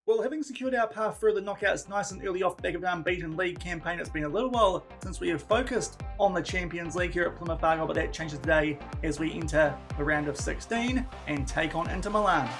Well, having secured our path through the knockouts nice and early off the back of an unbeaten league campaign, it's been a little while since we have focused on the Champions League here at Plymouth Argyle, but that changes today as we enter the round of 16 and take on Inter Milan.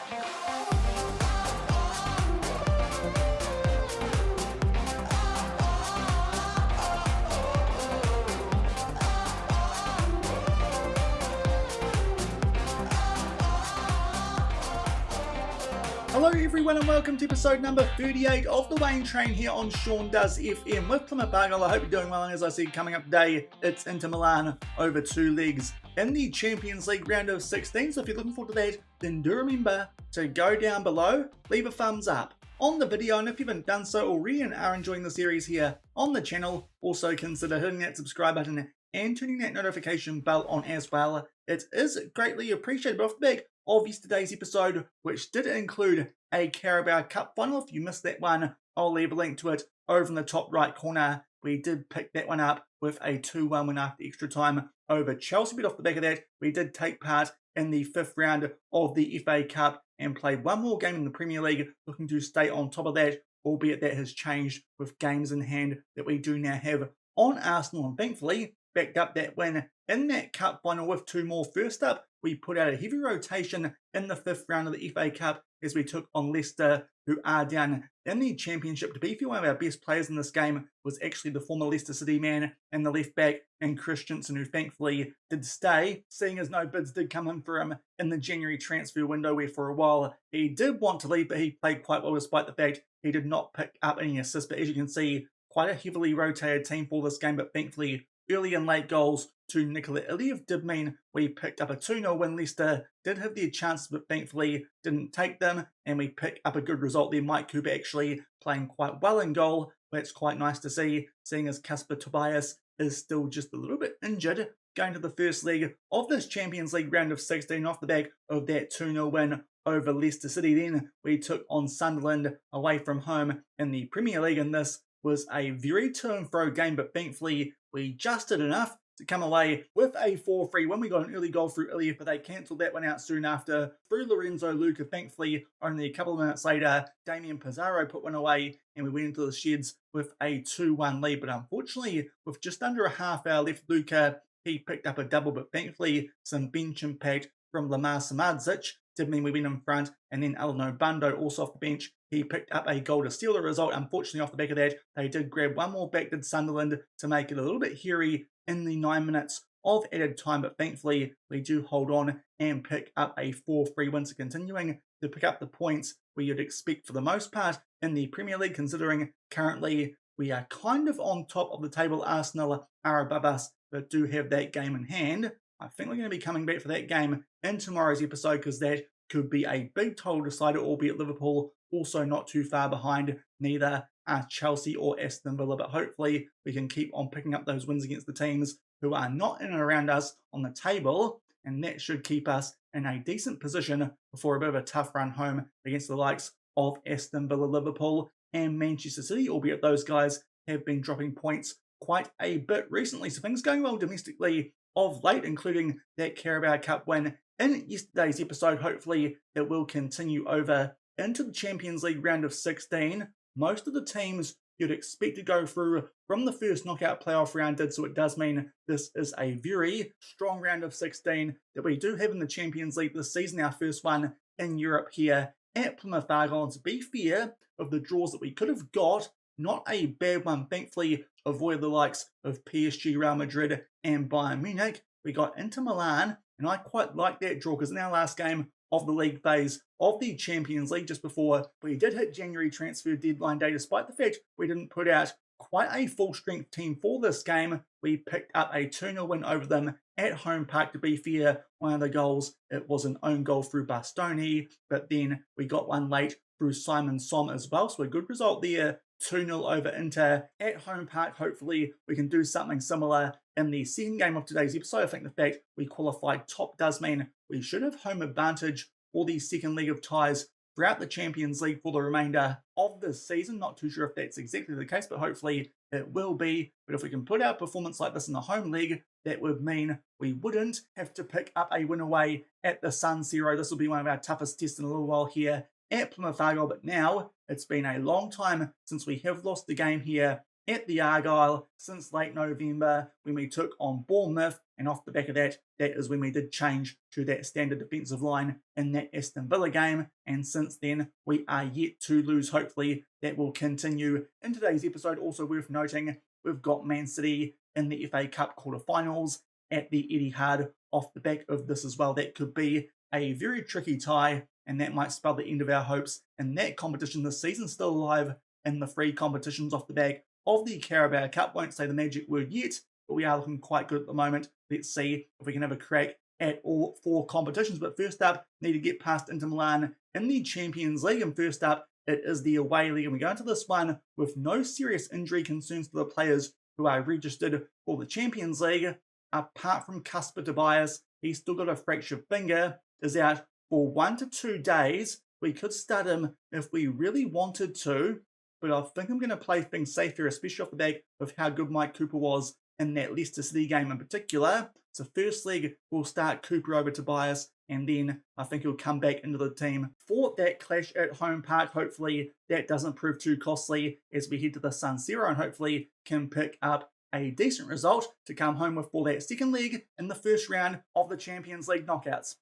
Hello everyone and welcome to episode number 38 of the Waine Train here on Sean Does FM with Plymouth Argyle. I hope you're doing well, and as I said, coming up today, it's Inter Milan over 2 legs in the Champions League round of 16. So if you're looking forward to that, then do remember to go down below, leave a thumbs up on the video, and if you haven't done so already and are enjoying the series here on the channel, also consider hitting that subscribe button and turning that notification bell on as well. It is greatly appreciated. But off the back of yesterday's episode, which did include a Carabao Cup final, if you missed that one, I'll leave a link to it over in the top right corner. We did pick that one up with a 2-1 win after extra time over Chelsea. But off the back of that, we did take part in the 5th round of the FA Cup and played one more game in the Premier League, looking to stay on top of that, albeit that has changed with games in hand that we do now have on Arsenal, and thankfully backed up that win in that cup final with 2 more. First up, we put out a heavy rotation in the 5th round of the FA Cup as we took on Leicester, who are down in the Championship. To be fair, one of our best players in this game was actually the former Leicester City man and the left back in Christensen, who thankfully did stay, seeing as no bids did come in for him in the January transfer window, where for a while he did want to leave, but he played quite well despite the fact he did not pick up any assists. But as you can see, quite a heavily rotated team for this game, but thankfully early and late goals to Nikola Iliev did mean we picked up a 2-0 win. Leicester did have their chances, but thankfully didn't take them, and we picked up a good result there. Mike Cooper actually playing quite well in goal. That's quite nice to see, seeing as Kasper Tobias is still just a little bit injured going to the first leg of this Champions League round of 16 off the back of that 2-0 win over Leicester City. Then we took on Sunderland away from home in the Premier League, and this was a very to and fro game, but thankfully we just did enough to come away with a 4-3 win. We got an early goal through Iliev, but they cancelled that one out soon after through Lorenzo Luca. Thankfully, only a couple of minutes later, Damian Pizarro put one away, and we went into the sheds with a 2-1 lead. But unfortunately, with just under a half hour left, Luca, he picked up a double, but thankfully some bench impact from Lamar Samardzic did mean we went in front, and then Alano Bando also off the bench. He picked up a goal to seal the result. Unfortunately, off the back of that, they did grab one more back, did Sunderland, to make it a little bit hairy in the 9 minutes of added time, but thankfully we do hold on and pick up a 4-3 win, so continuing to pick up the points we would expect for the most part in the Premier League, considering currently we are kind of on top of the table. Arsenal are above us, but do have that game in hand. I think we're going to be coming back for that game in tomorrow's episode, because that could be a big total decider, albeit Liverpool also not too far behind. Neither are Chelsea or Aston Villa, but hopefully we can keep on picking up those wins against the teams who are not in and around us on the table, and that should keep us in a decent position before a bit of a tough run home against the likes of Aston Villa, Liverpool and Manchester City, albeit those guys have been dropping points quite a bit recently. So things going well domestically of late, including that Carabao Cup win in yesterday's episode. Hopefully it will continue over into the Champions League round of 16. Most of the teams you'd expect to go through from the first knockout playoff round did, so it does mean this is a very strong round of 16 that we do have in the Champions League this season, our first one in Europe here at Plymouth Argyle. And to be fair, of the draws that we could have got, not a bad one. Thankfully, avoid the likes of PSG, Real Madrid and Bayern Munich. We got Inter Milan, and I quite like that draw, because in our last game of the league phase of the Champions League, just before we did hit January transfer deadline day, despite the fact we didn't put out quite a full-strength team for this game, we picked up a 2-0 win over them at home park. To be fair, one of the goals, it was an own goal through Bastoni, but then we got one late through Simon Som as well, so a good result there. 2-0 over Inter at home park. Hopefully we can do something similar in the second game of today's episode. I think the fact we qualified top does mean we should have home advantage for the second leg of ties throughout the Champions League for the remainder of this season. Not too sure if that's exactly the case, but hopefully it will be. But if we can put our performance like this in the home league, that would mean we wouldn't have to pick up a win away at the San Siro. This will be one of our toughest tests in a little while here at Plymouth Argyle. But now It's been a long time since we have lost the game here at the Argyle since late November when we took on Bournemouth, and off the back of that, that is when we did change to that standard defensive line in that Aston Villa game, and since then we are yet to lose. Hopefully that will continue. In today's episode, also worth noting, we've got Man City in the FA Cup quarterfinals at the Etihad. Off the back of this as well, that could be a very tricky tie, and that might spell the end of our hopes in that competition this season. Still alive in the free competitions off the back of the Carabao Cup. Won't say the magic word yet, but we are looking quite good at the moment. Let's see if we can have a crack at all 4 competitions. But first up, need to get past Inter Milan in the Champions League. And first up, it is the away league. And we go into this one with no serious injury concerns to the players who are registered for the Champions League. Apart from Kasper Tobias, he's still got a fractured finger, is out for 1 to 2 days. We could start him if we really wanted to, but I think I'm going to play things safe here, especially off the back of how good Mike Cooper was in that Leicester City game in particular. So first leg, we'll start Cooper over Tobias, and then I think he'll come back into the team for that clash at home park. Hopefully that doesn't prove too costly as we head to the San Siro, and hopefully can pick up a decent result to come home with for that second leg in the first round of the Champions League knockouts.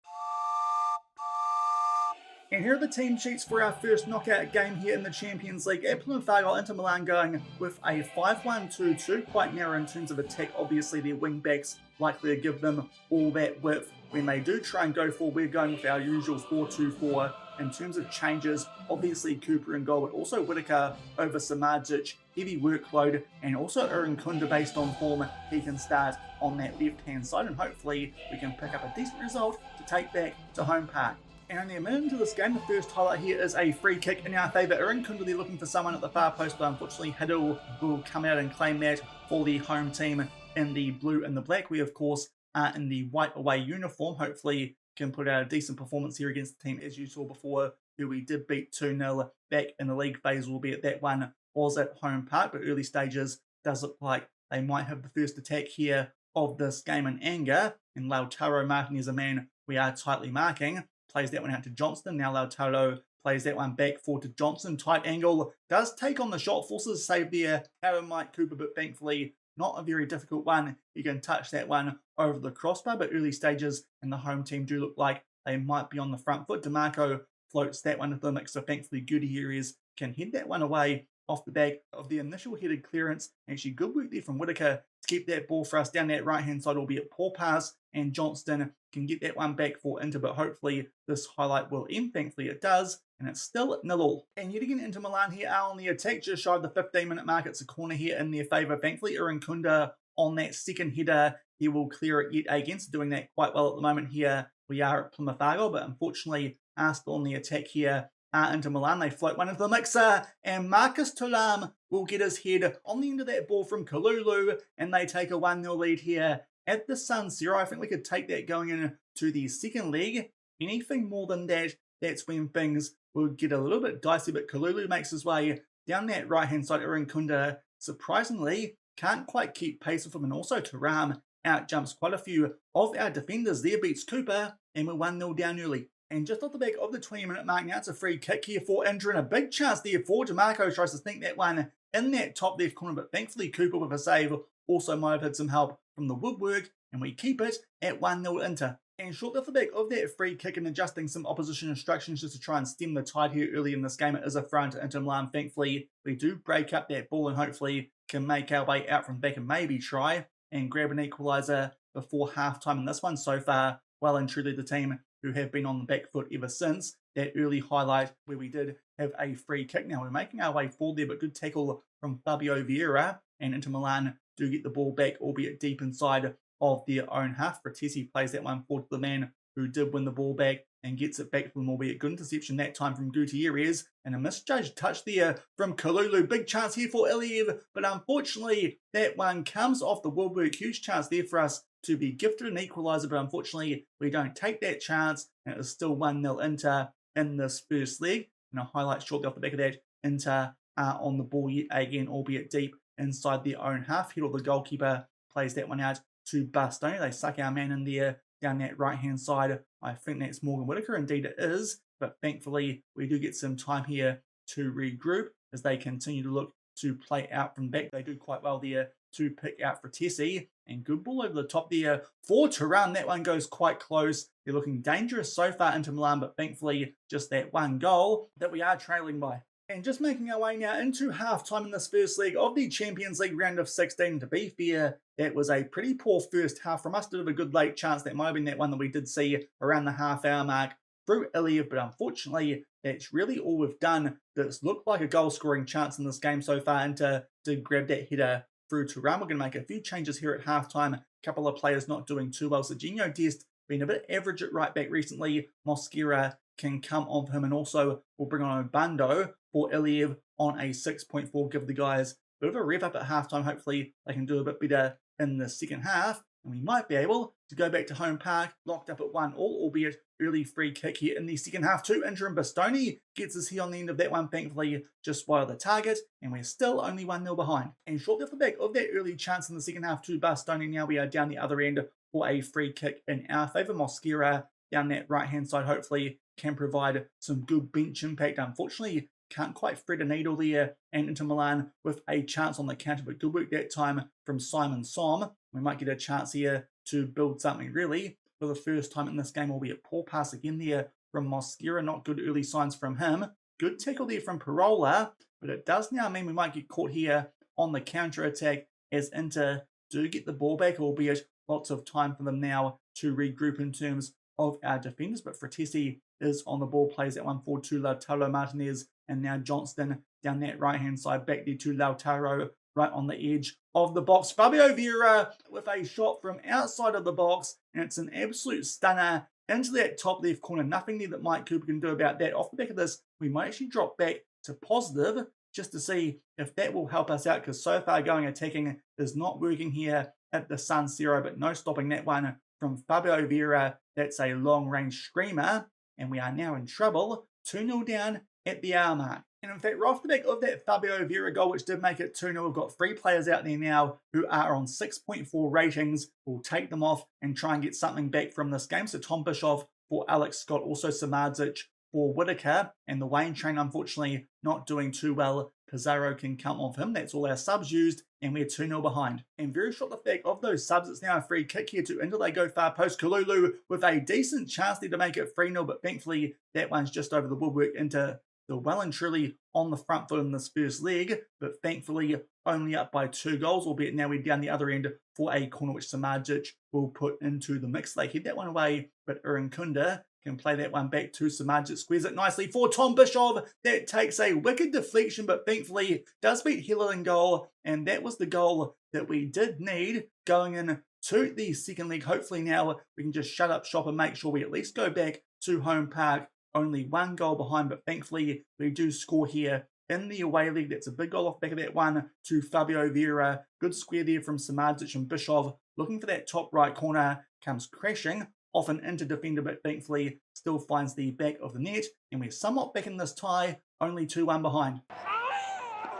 And here are the team sheets for our first knockout game here in the Champions League. At Plymouth Argyle, Inter Milan going with a 5-1-2-2, quite narrow in terms of attack. Obviously, their wing-backs likely to give them all that width. When they do try and go for, we're going with our usual 4-2-4. In terms of changes, obviously Cooper in goal, but also Whittaker over Samardzic, heavy workload, and also Irinkunda based on form. He can start on that left-hand side, and hopefully we can pick up a decent result to take back to home park. And only a minute into this game, the first highlight here is a free kick in our favour. Irinkunda, they're looking for someone at the far post, but unfortunately Hiddle will come out and claim that for the home team in the blue and the black. We, of course, are in the white away uniform. Hopefully can put out a decent performance here against the team, as you saw before, who we did beat 2-0 back in the league phase, albeit that one was at home park, but early stages does look like they might have the first attack here of this game in anger. And Lautaro Martinez, a man we are tightly marking, plays that one out to Johnston. Now Lautaro plays that one back forward to Johnson. Tight angle, does take on the shot, forces a save there. Aaron Mike Cooper, but thankfully not a very difficult one. You can touch that one over the crossbar, but early stages and the home team do look like they might be on the front foot. DeMarco floats that one into the mix, so thankfully Gutierrez can head that one away off the back of the initial headed clearance. Actually, good work there from Whittaker to keep that ball for us down that right-hand side, albeit poor pass, and Johnston can get that one back for Inter, but hopefully this highlight will end. Thankfully it does, and it's still 0-0. And yet again, Inter Milan here are on the attack, just shy of the 15-minute mark. It's a corner here in their favour. Thankfully, Irinkunda on that second header, he will clear it yet again, so doing that quite well at the moment here. We are at Plymouth Argyle, but unfortunately are still on the attack here. Inter Milan, they float one into the mixer, and Marcus Thuram will get his head on the end of that ball from Kalulu, and they take a 1-0 lead here at the San Siro. I think we could take that going into the second leg. Anything more than that, that's when things will get a little bit dicey, but Kalulu makes his way down that right-hand side. Irinkunda, surprisingly, can't quite keep pace with him, and also Thuram out-jumps quite a few of our defenders there, beats Cooper, and we're 1-0 down early. And just off the back of the 20-minute mark, now it's a free kick here for Inter, and a big chance there for DeMarco. Tries to sneak that one in that top left corner, but thankfully Cooper with a save also might have had some help from the woodwork, and we keep it at 1-0 Inter. And shortly off the back of that free kick and adjusting some opposition instructions just to try and stem the tide here early in this game, it is a front to Inter Milan. Thankfully, we do break up that ball and hopefully can make our way out from back and maybe try and grab an equaliser before half-time in this one. So far, well and truly the team who have been on the back foot ever since that early highlight where we did have a free kick. Now we're making our way forward there, but good tackle from Fabio Vieira, and Inter Milan do get the ball back, albeit deep inside of their own half. Fratesi plays that one forward to the man who did win the ball back and gets it back to them, albeit good interception that time from Gutierrez, and a misjudged touch there from Kalulu. Big chance here for Iliev, but unfortunately that one comes off the woodwork. Huge chance there for us to be gifted an equaliser, but unfortunately we don't take that chance, and it is still 1-0 Inter in this first leg. And a highlight shortly off the back of that, Inter are on the ball yet again, albeit deep inside their own half. Hiddle, the goalkeeper, plays that one out to Bastoni. They suck our man in there down that right-hand side. I think that's Morgan Whittaker. Indeed it is, but thankfully we do get some time here to regroup as they continue to look to play out from back. They do quite well there to pick out Fratesi, and good ball over the top there for Turan. That one goes quite close. They're looking dangerous so far into Milan, but thankfully just that one goal that we are trailing by. And just making our way now into half-time in this first leg of the Champions League round of 16. To be fair, that was a pretty poor first half from us. Did have a good late chance. That might have been that one that we did see around the half-hour mark through Iliev, but unfortunately, that's really all we've done. That's looked like a goal-scoring chance in this game so far, and to grab that header through to Ram. We're going to make a few changes here at half-time. A couple of players not doing too well. Serginho Dest been a bit average at right back recently. Mosquera can come off him, and also we'll bring on Obando for Iliev on a 6.4. Give the guys a bit of a rev up at halftime. Hopefully they can do a bit better in the second half, and we might be able to go back to home park locked up at 1-1, albeit early free kick here in the second half to Interim. Bastoni gets us here on the end of that one, thankfully just wide of the target, and we're still only 1-0 behind. And shortly off the back of that early chance in the second half to Bastoni, now we are down the other end for a free kick in our favour. Mosquera down that right hand side hopefully can provide some good bench impact. Unfortunately, can't quite thread a needle there, and Inter Milan with a chance on the counter, but good work that time from Simon Som. We might get a chance here to build something really for the first time in this game, albeit poor pass again there from Mosquera. Not good early signs from him. Good tackle there from Parola, but it does now mean we might get caught here on the counter attack as Inter do get the ball back, albeit lots of time for them now to regroup in terms of our defenders. But Fratesi is on the ball, plays that one forward to Lautaro Martinez, and now Johnston down that right hand side back there to Lautaro right on the edge of the box. Fabio Vieira with a shot from outside of the box, and it's an absolute stunner into that top left corner. Nothing there that Mike Cooper can do about that. Off the back of this, we might actually drop back to positive just to see if that will help us out, because so far going attacking is not working here at the San Siro, but no stopping that one from Fabio Vieira. That's a long-range screamer, and we are now in trouble. 2-0 down at the hour mark. And in fact, right off the back of that Fabio Vieira goal, which did make it 2-0, we've got 3 players out there now who are on 6.4 ratings. We'll take them off and try and get something back from this game. So Tom Bischoff for Alex Scott, also Samardzic for Whitaker, and the Waine Train, unfortunately, not doing too well. Pizarro can come off him. That's all our subs used, and we're 2-0 behind. And very short the fact of those subs, it's now a free kick here to Inter. They go far post. Kalulu with a decent chance there to make it 3-0, but thankfully that one's just over the woodwork. Into the well and truly on the front foot in this first leg, but thankfully only up by 2 goals, albeit now we're down the other end for a corner which Samardzic will put into the mix. They hit that one away, but Urinkunda can play that one back to Samardzic, squares it nicely for Tom Bischoff. That takes a wicked deflection, but thankfully does beat Hiller in goal, and that was the goal that we did need going in to the second leg. Hopefully now we can just shut up shop and make sure we at least go back to home park only 1 goal behind, but thankfully we do score here in the away leg. That's a big goal off the back of that one to Fabio Vieira. Good square there from Samardzic, and Bischoff looking for that top right corner, comes crashing off an Inter defender, but thankfully still finds the back of the net, and we're somewhat back in this tie, only 2-1 behind.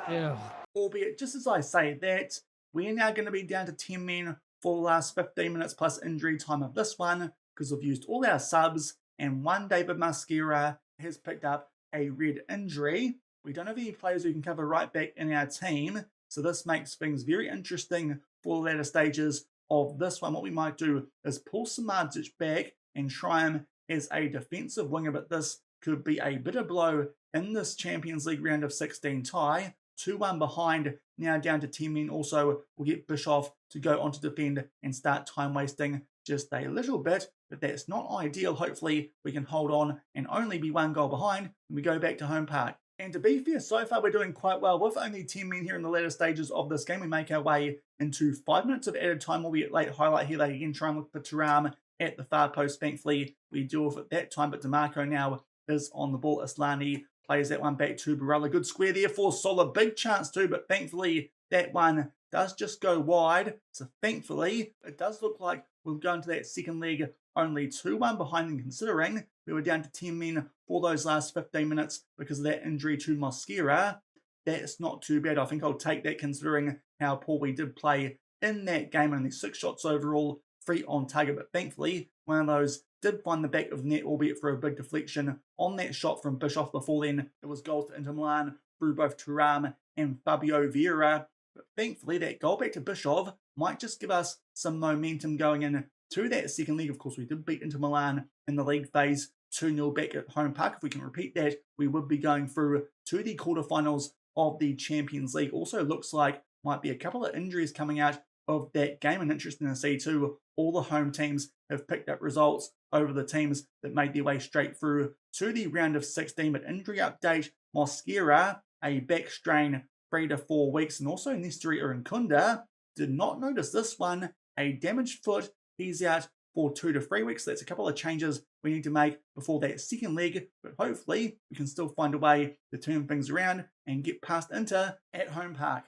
Yeah. Albeit, just as I say that, we're now going to be down to 10 men for the last 15 minutes plus injury time of this one, because we've used all our subs, and one David Mosquera has picked up a red injury. We don't have any players who can cover right back in our team, so this makes things very interesting for the latter stages of this one. What we might do is pull Samardzic back and try him as a defensive winger, but this could be a bitter blow in this Champions League round of 16 tie. 2-1 behind, now down to 10 men. Also, we'll get Bischoff to go on to defend and start time wasting just a little bit, but that's not ideal. Hopefully we can hold on and only be 1 goal behind when we go back to home park. And to be fair, so far we're doing quite well with only 10 men here in the later stages of this game. We make our way into 5 minutes of added time, albeit late highlight here. They again try and look for Thuram at the far post. Thankfully, we do off at that time, but DeMarco now is on the ball. Islani plays that one back to Barella. Good square there for Solid. Big chance too, but thankfully that one does just go wide. So thankfully, it does look like we'll go into that second leg only 2-1 behind, and considering we were down to 10 men for those last 15 minutes because of that injury to Mosquera. That's not too bad. I think I'll take that considering how poor we did play in that game. Only 6 shots overall, 3 on target, but thankfully one of those did find the back of the net, albeit for a big deflection on that shot from Bischoff. Before then, it was goals to Inter Milan through both Thuram and Fabio Vieira. But thankfully, that goal back to Bischoff might just give us some momentum going in to that second leg. Of course, we did beat Inter Milan in the league phase 2-0 back at home park. If we can repeat that, we would be going through to the quarterfinals of the Champions League. Also looks like might be a couple of injuries coming out of that game, and interesting to see too, all the home teams have picked up results over the teams that made their way straight through to the round of 16. But injury update, Mosquera, a back strain, 3 to 4 weeks, and also Nestori Irinkunda, did not notice this one, a damaged foot, he's out for 2 to 3 weeks. That's a couple of changes we need to make before that second leg, but hopefully we can still find a way to turn things around and get past Inter at home park.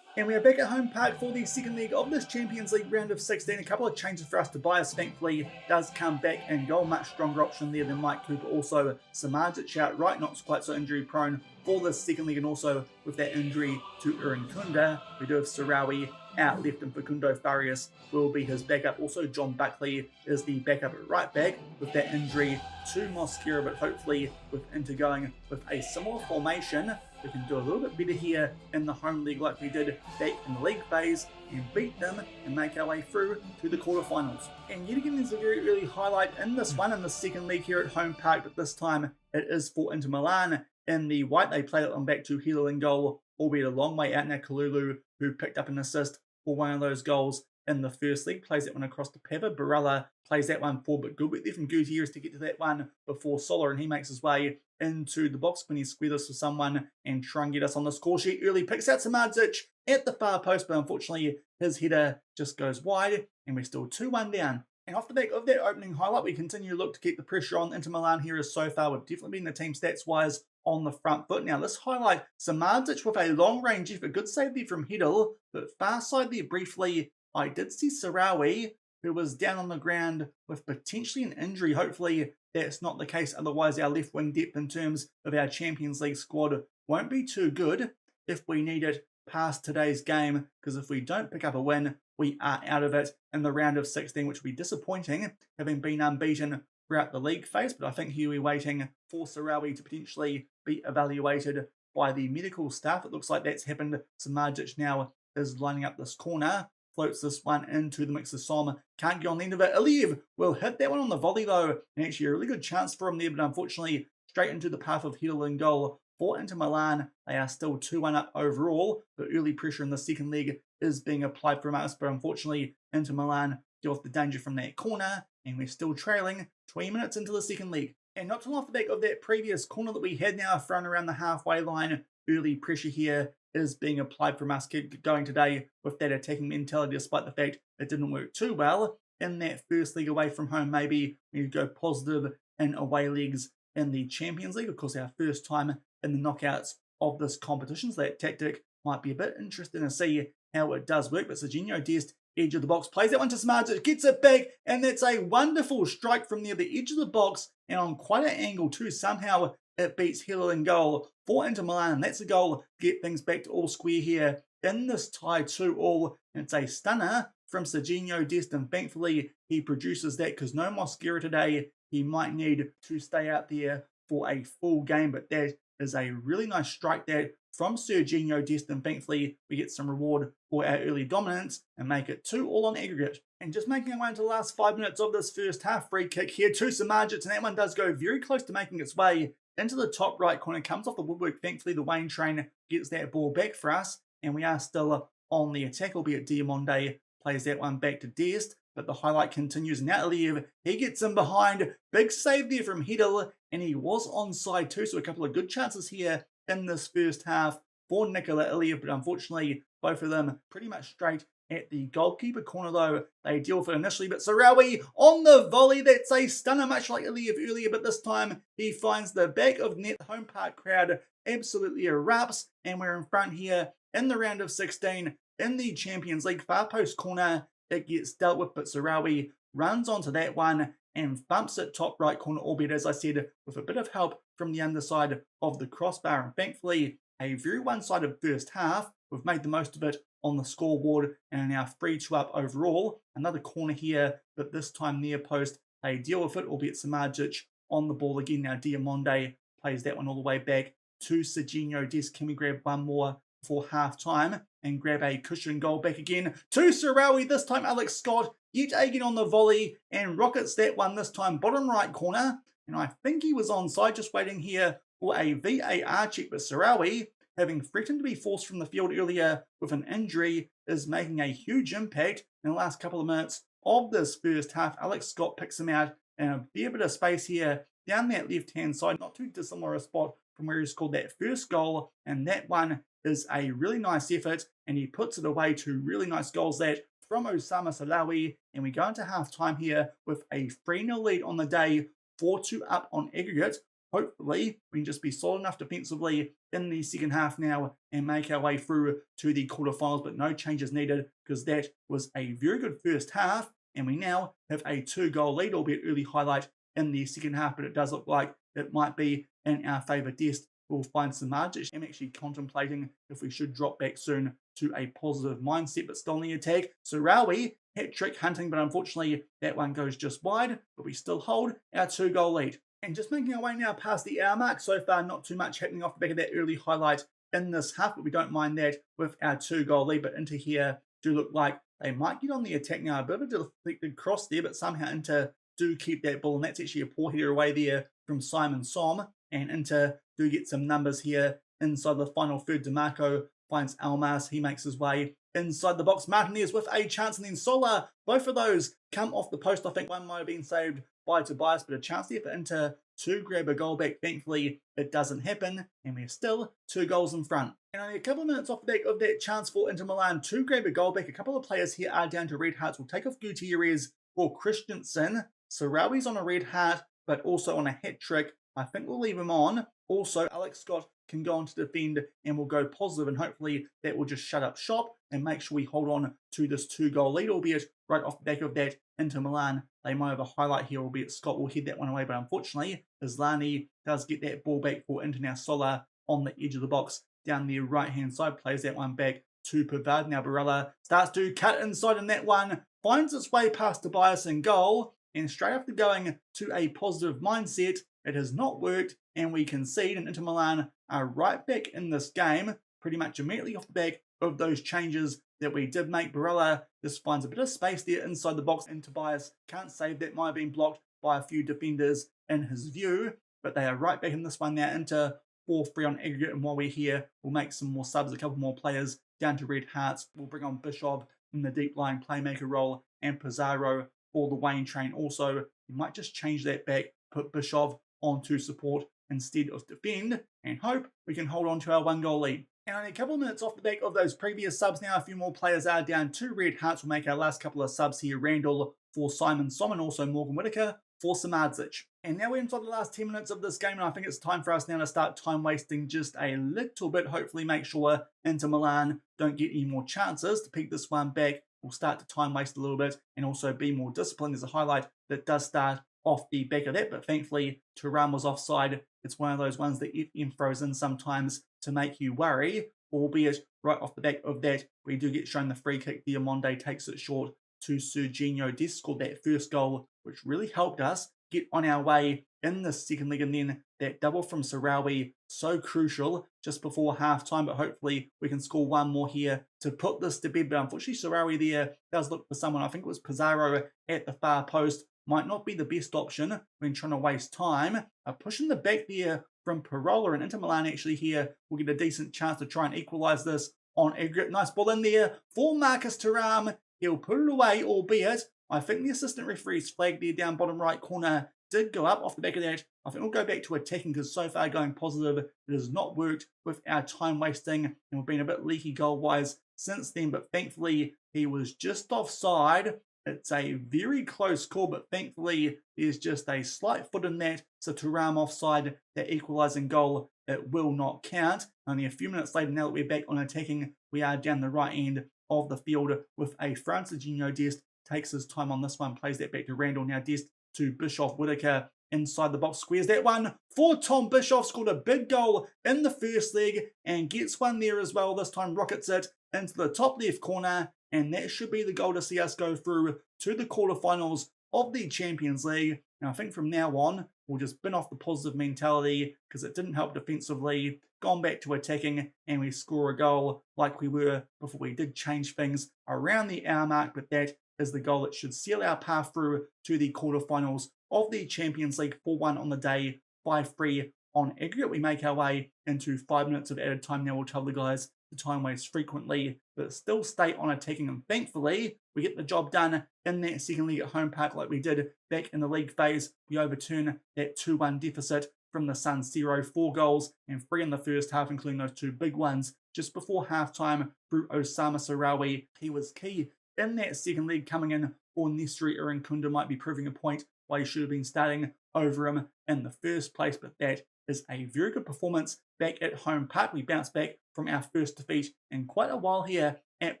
And we are back at home park for the second leg of this Champions League round of 16. A couple of changes for us. Tobias, thankfully, does come back in goal. Much stronger option there than Mike Cooper. Also, Samardzic out right, not quite so injury prone for this second leg. And also, with that injury to Irinkunda, we do have Sarawi out left, and Facundo Farias will be his backup. Also, John Buckley is the backup at right back with that injury to Mosquera. But hopefully, with Inter going with a similar formation, we can do a little bit better here in the home league like we did back in the league phase and beat them and make our way through to the quarterfinals. And yet again, there's a very early highlight in this one in the second league here at home park, but this time it is for Inter Milan. In the white, they played it on back to Hilo in goal, albeit a long way out now. Kalulu, who picked up an assist for one of those goals in the first league, plays that one across to Peva. Barella plays that one forward, but good work there from Gutierrez to get to that one before Soler, and he makes his way into the box when he squared this for someone and try and get us on the score sheet early. Picks out Samardzic at the far post, but unfortunately his header just goes wide, and we're still 2-1 down. And off the back of that opening highlight, we continue to look to keep the pressure on Inter Milan here, as so far we've definitely been the team stats-wise on the front foot. Now let's highlight Samardzic with a long-range effort. Good save there from Hiddle, but far side there briefly, I did see Sarawi, who was down on the ground with potentially an injury. Hopefully that's not the case. Otherwise, our left wing depth in terms of our Champions League squad won't be too good if we need it past today's game, because if we don't pick up a win, we are out of it in the round of 16, which will be disappointing, having been unbeaten throughout the league phase. But I think here we're waiting for Sarawi to potentially be evaluated by the medical staff. It looks like that's happened. Samardzic now is lining up this corner. Floats this one into the mix of Som. Can't get on the end of it. Aliyev will hit that one on the volley though. And actually a really good chance for him there, but unfortunately straight into the path of Hiddle in goal for Inter Milan. They are still 2-1 up overall, but early pressure in the second leg is being applied from us. But unfortunately, Inter Milan deal with the danger from that corner, and we're still trailing 20 minutes into the second leg. And not too long off the back of that previous corner that we had now thrown around the halfway line, early pressure here is being applied from us going today with that attacking mentality, despite the fact it didn't work too well in that first leg away from home. Maybe we go positive in away legs in the Champions League. Of course, our first time in the knockouts of this competition, so that tactic might be a bit interesting to see how it does work. But Serginho Dest, edge of the box, plays that one to Samardzic, gets it back, and that's a wonderful strike from near the edge of the box, and on quite an angle too. Somehow it beats Hiddle in goal for Inter Milan, and that's a goal to get things back to all square here in this tie 2-2. And it's a stunner from Serginho Dest, and thankfully he produces that, because no Mosquera today. He might need to stay out there for a full game, but that is a really nice strike there from Serginho Dest, and thankfully we get some reward for our early dominance and make it 2-2 on aggregate. And just making our way into the last 5 minutes of this first half, free kick here to Samardzic, and that one does go very close to making its way into the top right corner. Comes off the woodwork. Thankfully the Waine Train gets that ball back for us, and we are still on the attack, albeit Diamonde plays that one back to Dest. But the highlight continues. Now Aliyev, he gets in behind. Big save there from Hiddle, and he was onside too, so a couple of good chances here in this first half for Nikola Aliyev, but unfortunately both of them pretty much straight at the goalkeeper corner though. They deal with it initially, but Sarawi on the volley, that's a stunner, much like Aliyev earlier, but this time he finds the back of net. The home park crowd absolutely erupts, and we're in front here in the round of 16 in the Champions League. Far post corner, it gets dealt with, but Sarawi runs onto that one and bumps it top right corner, albeit, as I said, with a bit of help from the underside of the crossbar. And thankfully, a very one-sided first half. We've made the most of it on the scoreboard and are now 3-2 up overall. Another corner here, but this time near post. They deal with it, albeit Samardzic on the ball again. Now Diamonde plays that one all the way back to Serginho Dest. Can we grab one more for half-time and grab a cushion goal back again to Sarawi? This time Alex Scott yet again on the volley and rockets that one this time bottom right corner. And I think he was onside, just waiting here for a VAR check. But Sarawi, having threatened to be forced from the field earlier with an injury, is making a huge impact in the last couple of minutes of this first half. Alex Scott picks him out in a fair bit of space here down that left-hand side. Not too dissimilar a spot from where he scored that first goal. And that one is a really nice effort. And he puts it away. Two really nice goals that from Osama Salawi. And we go into half-time here with a 3-0 lead on the day. 4-2 up on aggregate. Hopefully, we can just be solid enough defensively in the second half now and make our way through to the quarterfinals, but no changes needed because that was a very good first half, and we now have a 2-goal lead, albeit early highlight in the second half, but it does look like it might be in our favour. Dest will find some margin. I'm actually contemplating if we should drop back soon to a positive mindset, but still in the attack. Sarawi, hat-trick hunting, but unfortunately that one goes just wide, but we still hold our 2-goal lead. And just making our way now past the hour mark. So far, not too much happening off the back of that early highlight in this half, but we don't mind that with our 2-goal lead. But Inter here do look like they might get on the attack now. A bit of a deflected cross there, but somehow Inter do keep that ball. And that's actually a poor header away there from Simon Som. And Inter do get some numbers here inside the final third. DeMarco finds Almas. He makes his way inside the box. Martinez with a chance, and then Sola. Both of those come off the post. I think one might have been saved by Tobias, but a chance there for Inter to grab a goal back. Thankfully, it doesn't happen, and we're still 2 goals in front. And only a couple of minutes off the back of that chance for Inter Milan to grab a goal back. A couple of players here are down to red hearts. We'll take off Gutierrez for Christensen. Sarawi's on a red heart, but also on a hat-trick. I think we'll leave him on. Also, Alex Scott can go on to defend and we'll go positive, and hopefully that will just shut up shop and make sure we hold on to this 2-goal lead, albeit right off the back of that Inter Milan. They might have a highlight here, albeit Scott will head that one away, but unfortunately Islani does get that ball back for Inter. Now Sola on the edge of the box down the right-hand side, plays that one back to Pavard. Now Barella starts to cut inside, and that one finds its way past Tobias in goal, and straight after going to a positive mindset, it has not worked, and we concede, and Inter Milan are right back in this game pretty much immediately off the back of those changes that we did make. Barella just finds a bit of space there inside the box, and Tobias can't save that. Might have been blocked by a few defenders in his view, but they are right back in this one now. Inter 4-3 on aggregate, and while we're here, we'll make some more subs, a couple more players down to red hearts. We'll bring on Bishop in the deep line playmaker role and Pizarro for the Waine Train. Also, we might just change that back, put Bishop onto support instead of defend, and hope we can hold on to our 1-goal lead. And only a couple of minutes off the back of those previous subs now, a few more players are down to red hearts. We'll make our last couple of subs here. Randall for Simon Som, and also Morgan Whitaker for Samardzic. And now we're inside the last 10 minutes of this game, and I think it's time for us now to start time wasting just a little bit. Hopefully make sure Inter Milan don't get any more chances to pick this one back. We'll start to time waste a little bit and also be more disciplined. There's a highlight that does start off the back of that, but thankfully Thuram was offside. It's one of those ones that FM throws in sometimes to make you worry, albeit right off the back of that, we do get shown the free kick. Diamonde takes it short to Serginho Dest, scored that first goal, which really helped us get on our way in the second leg, and then that double from Sarawi, so crucial just before half-time, but hopefully we can score one more here to put this to bed. But unfortunately Sarawi there does look for someone. I think it was Pizarro at the far post. Might not be the best option when trying to waste time. Pushing the back there from Parola, and Inter Milan actually here will get a decent chance to try and equalise this on aggregate. Nice ball in there for Marcus Thuram. He'll put it away, albeit I think the assistant referee's flag there down bottom right corner did go up off the back of that. I think we'll go back to attacking because so far going positive, it has not worked with our time wasting, and we've been a bit leaky goal-wise since then, but thankfully he was just offside. It's a very close call, but thankfully there's just a slight foot in that. So Thuram offside, that equalising goal, it will not count. Only a few minutes later, now that we're back on attacking, we are down the right end of the field with a Serginho Dest. Takes his time on this one, plays that back to Randall. Now Dest to Bischoff. Whitaker inside the box, squares that one for Tom Bischoff. Scored a big goal in the first leg and gets one there as well. This time rockets it into the top left corner, and that should be the goal to see us go through to the quarterfinals of the Champions League. And I think from now on, we'll just bin off the positive mentality because it didn't help defensively, gone back to attacking, and we score a goal like we were before we did change things around the hour mark. But that is the goal that should seal our path through to the quarterfinals of the Champions League. 4-1 on the day, 5-3 on aggregate. We make our way into 5 minutes of added time now. We'll tell the guys the time waste frequently, but still stay on attacking, and thankfully we get the job done in that second league at home park like we did back in the league phase. We overturn that 2-1 deficit from the San Siro, 4 goals and 3 in the first half, including those 2 big ones just before halftime through Osama Sarawi. He was key in that second league, coming in for Nesri Irinkunda, might be proving a point why he should have been starting over him in the first place, but that is a very good performance back at home park. We bounce back from our first defeat in quite a while here at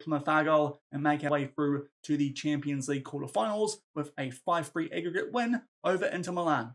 Plymouth Argyle and make our way through to the Champions League quarterfinals with a 5-3 aggregate win over Inter Milan.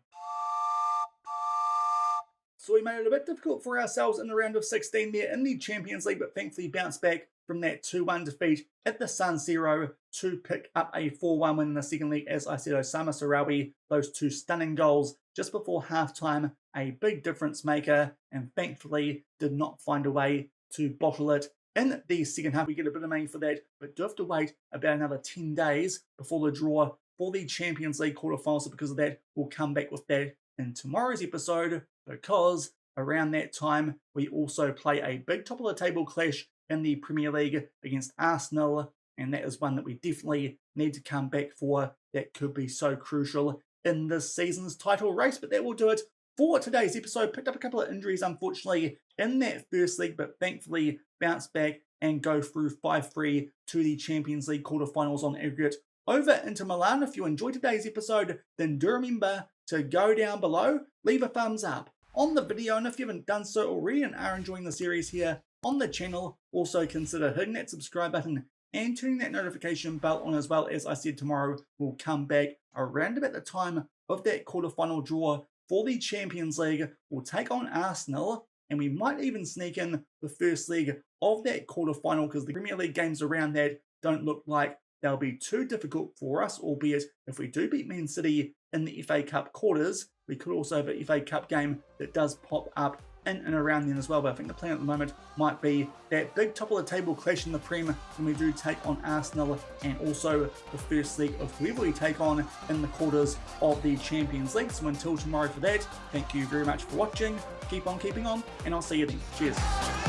So we made it a bit difficult for ourselves in the round of 16 there in the Champions League, but thankfully bounced back from that 2-1 defeat at the San Siro to pick up a 4-1 win in the second league. As I said, Osama Sarawi, those 2 stunning goals just before halftime, a big difference maker, and thankfully did not find a way to bottle it in the second half. We get a bit of money for that, but do have to wait about another 10 days before the draw for the Champions League quarterfinals. So because of that, we'll come back with that in tomorrow's episode, because around that time we also play a big top of the table clash in the Premier League against Arsenal, and that is one that we definitely need to come back for. That could be so crucial in this season's title race. But that will do it for today's episode. Picked up a couple of injuries, unfortunately, in that first league, but thankfully bounced back and go through 5-3 to the Champions League quarterfinals on aggregate over Inter Milan. If you enjoyed today's episode, then do remember to go down below, leave a thumbs up on the video, and if you haven't done so already and are enjoying the series here on the channel, also consider hitting that subscribe button and turning that notification bell on as well. As I said, tomorrow we'll come back around about the time of that quarterfinal draw for the Champions League. We'll take on Arsenal, and we might even sneak in the first leg of that quarterfinal, because the Premier League games around that don't look like they'll be too difficult for us, albeit if we do beat Man City in the FA Cup quarters, we could also have an FA Cup game that does pop up in and around then as well. But I think the plan at the moment might be that big top of the table clash in the Prem when we do take on Arsenal, and also the first leg of whoever we take on in the quarters of the Champions League. So until tomorrow for that, thank you very much for watching, keep on keeping on, and I'll see you then. Cheers.